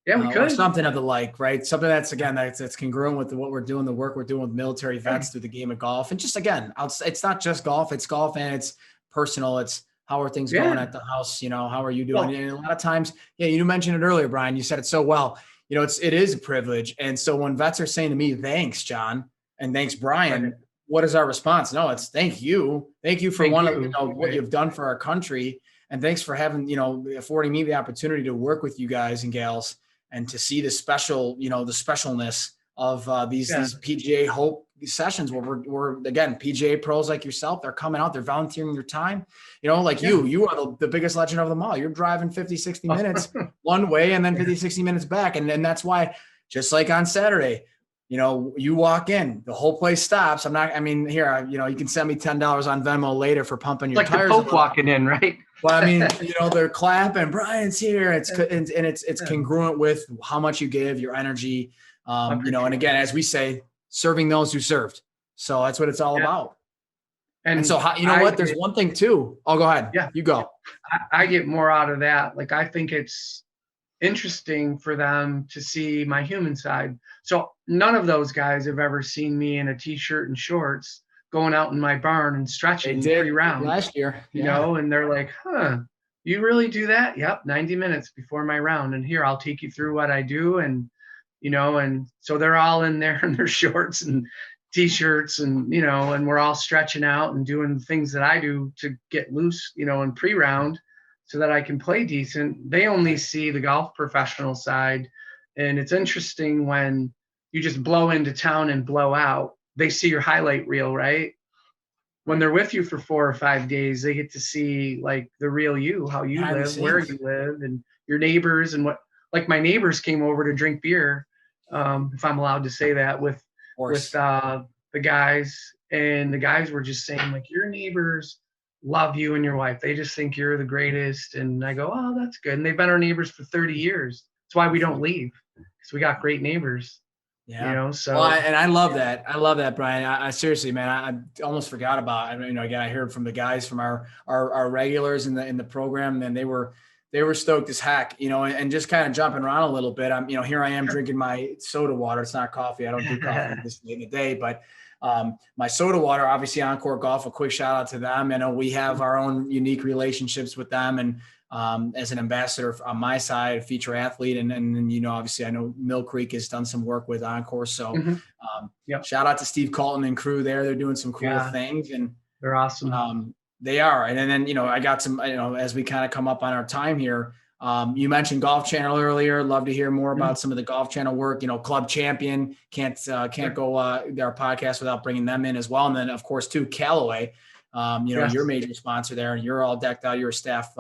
B: could.
A: Or something of the like, right? Something that's, again, that's congruent with what we're doing, the work we're doing with military vets through the game of golf. And just, again, it's not just golf, it's golf and it's personal. It's how are things going at the house? You know, how are you doing? And a lot of times, you mentioned it earlier, Brian, you said it so well, you know, it is a privilege. And so when vets are saying to me, thanks, John, and thanks, Brian, what is our response? No, it's thank you. Thank you for what you've done for our country. And thanks for having, you know, affording me the opportunity to work with you guys and gals and to see the special, you know, the specialness of these PGA HOPE sessions where we're again, PGA pros like yourself, they're coming out, they're volunteering their time, you know, like you are the biggest legend of them all. You're driving 50, 60 minutes one way and then 50, 60 minutes back. And then that's why, just like on Saturday, you know, you walk in, the whole place stops. You can send me $10 on Venmo later for pumping your tires.
B: Like the Pope walking in, right?
A: But I mean, you know, they're clapping, Brian's here. It's congruent with how much you give, your energy, you know, and again, as we say, serving those who served. So that's what it's all about. And so, there's one thing too. Oh, go ahead.
B: Yeah,
A: you go.
B: I get more out of that. Like, I think it's interesting for them to see my human side. So none of those guys have ever seen me in a t-shirt and shorts going out in my barn and stretching pre-round
A: last year,
B: you know, and they're like, you really do that? Yep. 90 minutes before my round. And here, I'll take you through what I do. And, you know, and so they're all in there in their shorts and t-shirts and, you know, and we're all stretching out and doing things that I do to get loose, you know, in pre-round, so that I can play decent. They only see the golf professional side. And it's interesting when you just blow into town and blow out, they see your highlight reel, right? When they're with you for 4 or 5 days, they get to see like the real you, how you live, where you live, and your neighbors and what, like my neighbors came over to drink beer if I'm allowed to say that, with
A: course.
B: the guys. And the guys were just saying, like, your neighbors love you and your wife. They just think you're the greatest. And I go, oh, that's good. And they've been our neighbors for 30 years. That's why we don't leave, because we got great neighbors.
A: Yeah.
B: So.
A: Well, and I love that. I love that, Brian. I seriously, man, I almost forgot about, again, I heard from the guys from our regulars in the program, and they were stoked as heck, and just kind of jumping around a little bit. I'm, here I am drinking my soda water. It's not coffee. I don't do coffee this late in the day, but my soda water, obviously Encore Golf, a quick shout out to them. I know we have our own unique relationships with them, and as an ambassador on my side, feature athlete. And then, obviously I know Mill Creek has done some work with Encore. So shout out to Steve Colton and crew there. They're doing some cool things, and
B: they're awesome.
A: They are. And then, I got some, as we kind of come up on our time here, you mentioned Golf Channel earlier. Love to hear more about some of the Golf Channel work. Club Champion can't go our podcast without bringing them in as well. And then, of course, too, Callaway. Your major sponsor there, and you're all decked out. You're a staff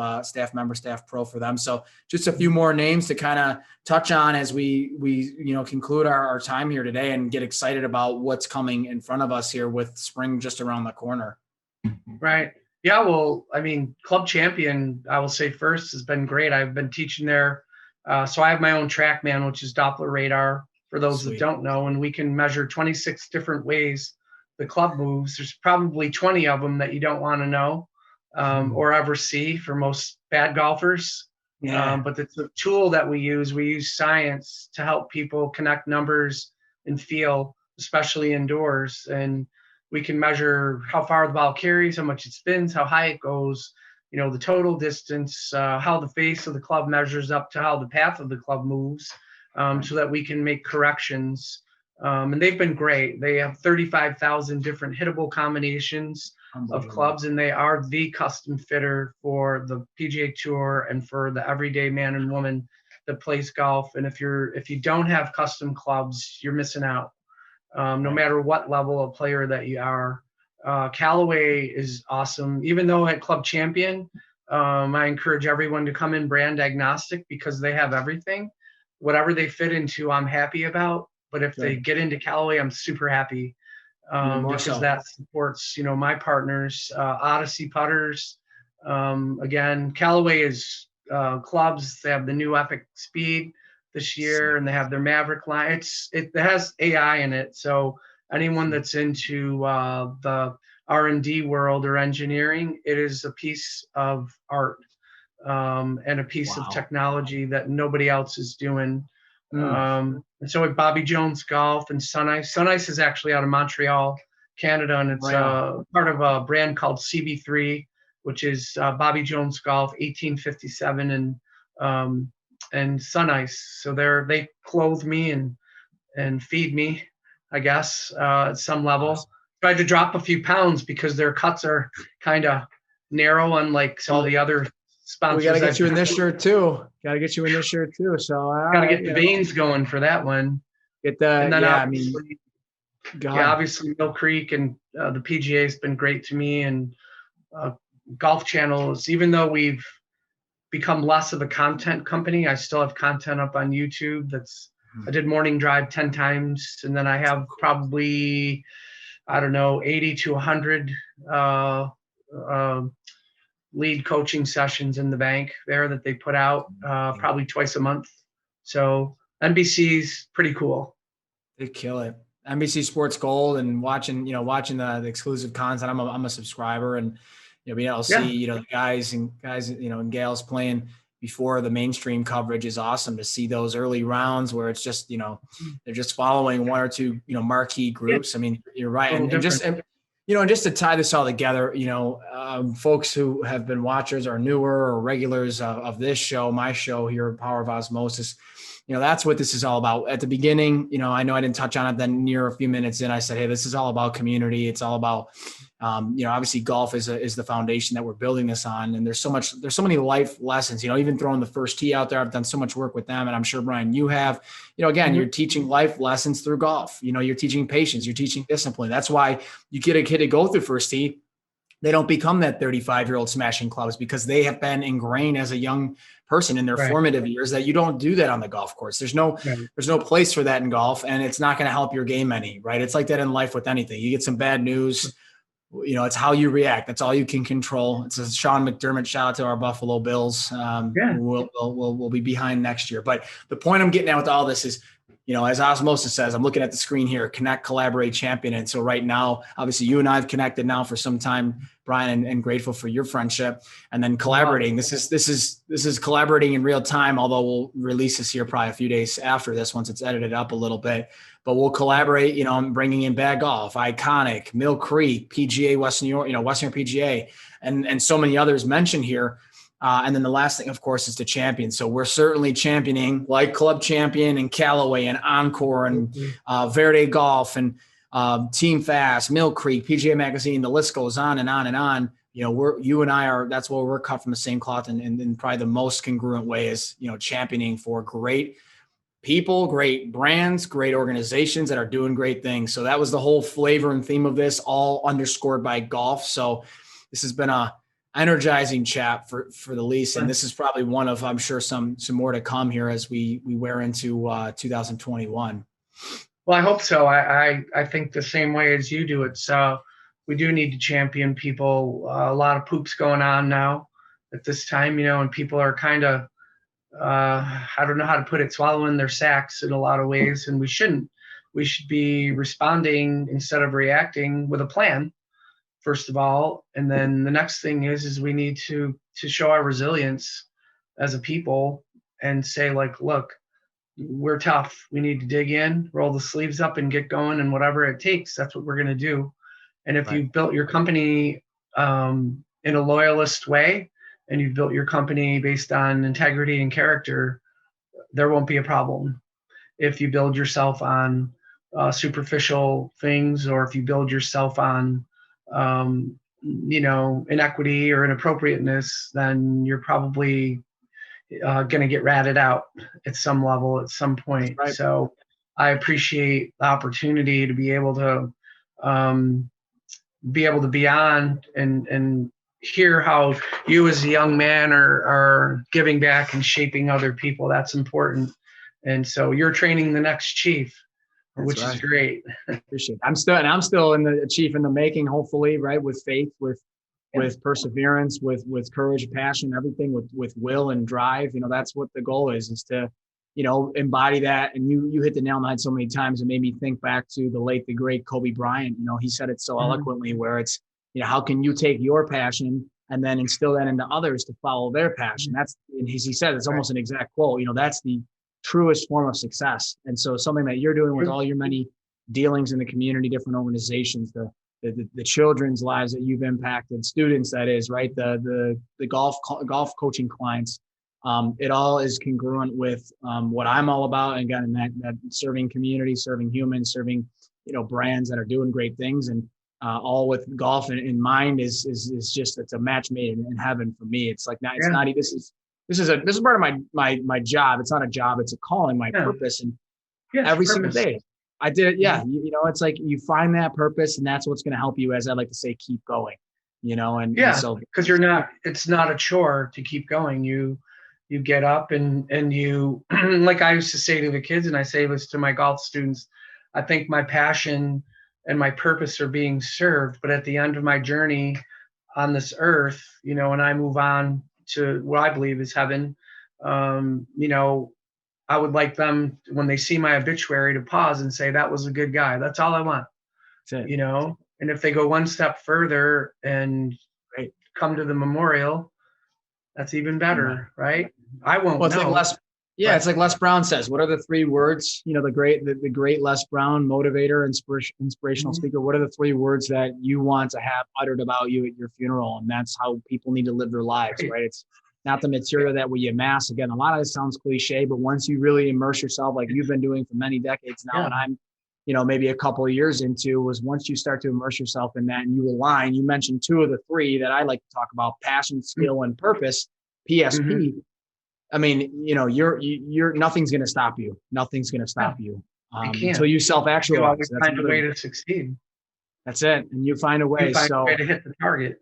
A: member, staff pro for them. So just a few more names to kind of touch on as we conclude our time here today and get excited about what's coming in front of us here with spring just around the corner.
B: Right. Yeah. Well, Club Champion, I will say first, has been great. I've been teaching there. So I have my own TrackMan, which is Doppler radar for those that don't know, and we can measure 26 different ways the club moves. There's probably 20 of them that you don't want to know or ever see for most bad golfers. But it's a tool that we use science to help people connect numbers and feel, especially indoors. And we can measure how far the ball carries, how much it spins, how high it goes, the total distance, how the face of the club measures up to how the path of the club moves, so that we can make corrections. And they've been great. They have 35,000 different hittable combinations of clubs, and they are the custom fitter for the PGA Tour and for the everyday man and woman that plays golf. And if you don't have custom clubs, you're missing out. No matter what level of player that you are. Callaway is awesome. Even though at Club Champion, I encourage everyone to come in brand agnostic, because they have everything. Whatever they fit into, I'm happy about. But if they get into Callaway, I'm super happy, because that supports, my partners. Odyssey putters. Again, Callaway is clubs. They have the new Epic Speed this year, and they have their Maverick line. It has AI in it, so anyone that's into the R&D world or engineering, it is a piece of art and a piece of technology that nobody else is doing. And so with Bobby Jones Golf and Sun-Ice is actually out of Montreal, Canada, and it's part of a brand called CB3, which is Bobby Jones Golf 1857 and Sun-Ice. So they clothe me and feed me, I guess, at some level. Awesome. Tried to drop a few pounds because their cuts are kind of narrow, unlike all the other sponsors.
A: We got to get you in this shirt too. So
B: got to get the veins going for that one.
A: Get that. And then
B: obviously Mill Creek and the PGA has been great to me, and Golf Channels. Even though we've become less of a content company, I still have content up on YouTube. I did Morning Drive 10 times, and then I have probably 80 to 100 lead coaching sessions in the bank there that they put out probably twice a month. So NBC's pretty cool.
A: They kill it. NBC Sports Gold, and watching the exclusive content. I'm a subscriber, and being able to see the guys and gals playing before the mainstream coverage is awesome. To see those early rounds where it's just they're just following one or two marquee groups. You're right, and just to tie this all together, folks who have been watchers or newer or regulars of this show, my show here, Power of OZmosis, that's what this is all about. At the beginning, I know I didn't touch on it, then near a few minutes in, I said, hey, this is all about community. It's all about, obviously golf is the foundation that we're building this on. And there's so many life lessons, even throwing the first tee out there. I've done so much work with them, and I'm sure, Brian, you have, again, you're teaching life lessons through golf. You're teaching patience, you're teaching discipline. That's why you get a kid to go through first tee. they don't become that 35-year-old smashing clubs because they have been ingrained as a young person in their formative years that you don't do that on the golf course. There's no place for that in golf, and it's not going to help your game any, right? It's like that in life with anything. You get some bad news, it's how you react. That's all you can control. It's a Sean McDermott shout out to our Buffalo Bills. We'll be behind next year. But the point I'm getting at with all this is, as Osmosis says, I'm looking at the screen here, connect, collaborate, champion. And so right now, obviously you and I have connected now for some time, Brian, and grateful for your friendship. And then collaborating. This is collaborating in real time, although we'll release this here probably a few days after this once it's edited up a little bit. But we'll collaborate, bringing in Bad Golf, Iconic, Mill Creek, PGA West New York, Western PGA, and so many others mentioned here. And then the last thing, of course, is to champion. So we're certainly championing like Club Champion and Callaway and Encore and Verde Golf and Team Fast, Mill Creek, PGA Magazine. The list goes on and on and on. You and I are, that's where we're cut from the same cloth, and probably the most congruent way is, championing for great people, great brands, great organizations that are doing great things. So that was the whole flavor and theme of this, all underscored by golf. So this has been a energizing chat for the least. And this is probably one of, I'm sure, some more to come here as we wear into 2021.
B: Well, I hope so. I think the same way as you do it. So we do need to champion people. A lot of poops going on now at this time, and people are kind of, I don't know how to put it, swallowing their sacks in a lot of ways. And we shouldn't. We should be responding instead of reacting with a plan, first of all. And then the next thing is we need to show our resilience as a people and say, like, look, we're tough. We need to dig in, roll the sleeves up and get going, and whatever it takes, that's what we're going to do. And if you built your company in a loyalist way, and you've built your company based on integrity and character, there won't be a problem. If you build yourself on superficial things, or if you build yourself on inequity or inappropriateness, then you're probably going to get ratted out at some level at some point. Right. So I appreciate the opportunity to be able to be on and hear how you as a young man are giving back and shaping other people. That's important. And so you're training the next chief. Which is great.
A: Appreciate it. I'm still in the chief in the making, hopefully, right? With faith, with perseverance, with courage, passion, everything, with will and drive. That's what the goal is to, embody that. And you hit the nail on the head so many times. It made me think back to the great Kobe Bryant. He said it so eloquently, where it's, how can you take your passion and then instill that into others to follow their passion? And he said, it's almost an exact quote, that's the truest form of success. And so something that you're doing with all your many dealings in the community, different organizations, the children's lives that you've impacted, students, that is, right, the golf coaching clients, it all is congruent with what I'm all about. And again, that serving community, serving humans, serving brands that are doing great things, and all with golf in mind is just, it's a match made in heaven for me. It's like, it's not. This is part of my job. It's not a job. It's a calling, my purpose. And every single day I did it. Yeah. It's like you find that purpose, and that's what's going to help you, as I like to say, keep going, and so,
B: because it's not a chore to keep going. You get up and you, like I used to say to the kids, and I say this to my golf students, I think my passion and my purpose are being served. But at the end of my journey on this earth, when I move on to what I believe is heaven, I would like them, when they see my obituary, to pause and say, that was a good guy. That's all I want. That's it. And if they go one step further and come to the memorial, that's even better, right? I won't know.
A: It's like Les Brown says, what are the three words, the great Les Brown, motivator, inspirational speaker. What are the three words that you want to have uttered about you at your funeral? And that's how people need to live their lives, right? It's not the material that we amass. Again, a lot of this sounds cliche, but once you really immerse yourself, like you've been doing for many decades now, and I'm, maybe a couple of years into, was once you start to immerse yourself in that and you align, you mentioned two of the three that I like to talk about: passion, skill, and purpose, PSP. I mean, you're nothing's going to stop you. Nothing's going to stop you until you self-actualize.
B: You find a way to succeed.
A: That's it. And you find a way.
B: You find a way to hit the target.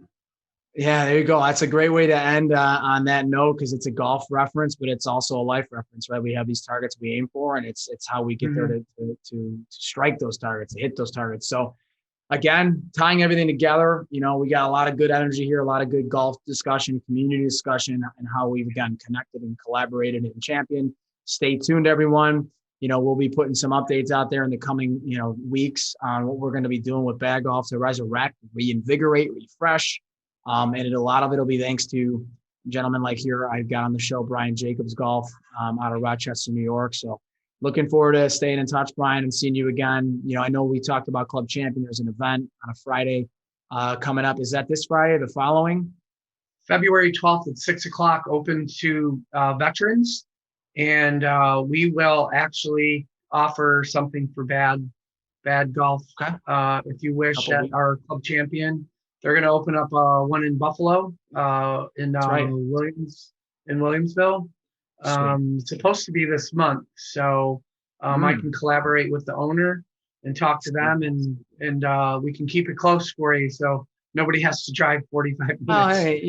A: Yeah, there you go. That's a great way to end on that note, because it's a golf reference, but it's also a life reference, right? We have these targets we aim for, and it's how we get there to strike those targets, to hit those targets. So again, tying everything together, we got a lot of good energy here, a lot of good golf discussion, community discussion, and how we've, again, connected and collaborated and championed. Stay tuned, everyone. We'll be putting some updates out there in the coming, weeks on what we're going to be doing with bag golf to resurrect, reinvigorate, refresh. And a lot of it will be thanks to gentlemen like here I've got on the show, Brian Jacobs Golf, out of Rochester, New York. So looking forward to staying in touch, Brian, and seeing you again. I know we talked about Club Champion. There's an event on a Friday coming up. Is that this Friday, the following?
B: February 12th at 6 o'clock, open to veterans. And we will actually offer something for bad golf.
A: Okay.
B: If you wish, at our Club Champion. They're going to open up one in Buffalo, in Williamsville. It's supposed to be this month, so I can collaborate with the owner and talk to them, and we can keep it close for you, so nobody has to drive 45 minutes.
A: Oh, hey,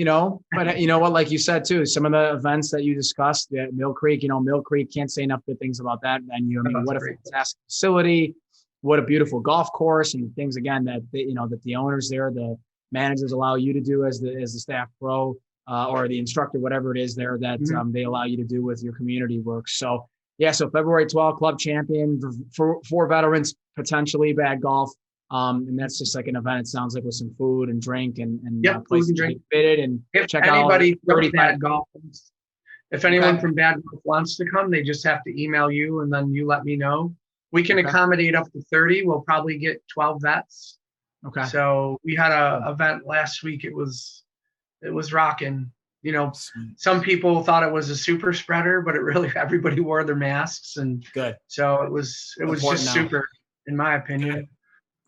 A: but you know what, like you said too, some of the events that you discussed at Mill Creek, Mill Creek, can't say enough good things about that venue. I mean, what a fantastic facility, what a beautiful golf course, and things again that that the owners there, the managers allow you to do as the staff pro or the instructor, whatever it is there that they allow you to do with your community work. So yeah, so February 12th, Club Champion for veterans, potentially bag golf. And that's just like an event. It sounds like with some food and drink and
B: food and drink
A: fitted, and
B: if
A: check
B: anybody
A: out 35
B: golf. If anyone from Bad Golf wants to come, they just have to email you, and then you let me know. We can accommodate up to 30. We'll probably get 12 vets.
A: Okay.
B: So we had a event last week. It was rocking. Some people thought it was a super spreader, but it really, everybody wore their masks, and
A: good.
B: So it was just super, in my opinion.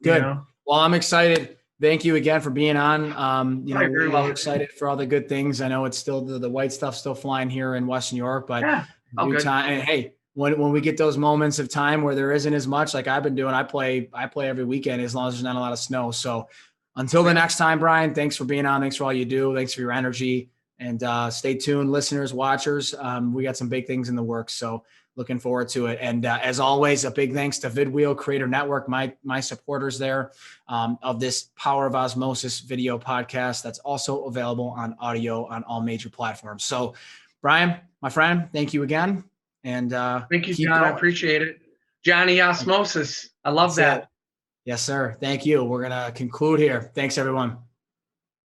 A: Good. Well, I'm excited. Thank you again for being on. We're excited for all the good things. I know it's still the white stuff still flying here in West New York, but time. And hey, when we get those moments of time where there isn't as much, like I've been doing, I play every weekend as long as there's not a lot of snow. So until the next time, Brian, thanks for being on. Thanks for all you do. Thanks for your energy, and stay tuned, listeners, watchers. We got some big things in the works. So looking forward to it. And as always, a big thanks to VidWheel Creator Network, my supporters there, of this Power of Osmosis video podcast that's also available on audio on all major platforms. So Brian, my friend, thank you again. And
B: thank you, John. I appreciate it. Johnny Osmosis. I love that.
A: Yes, sir. Thank you. We're going to conclude here. Thanks, everyone.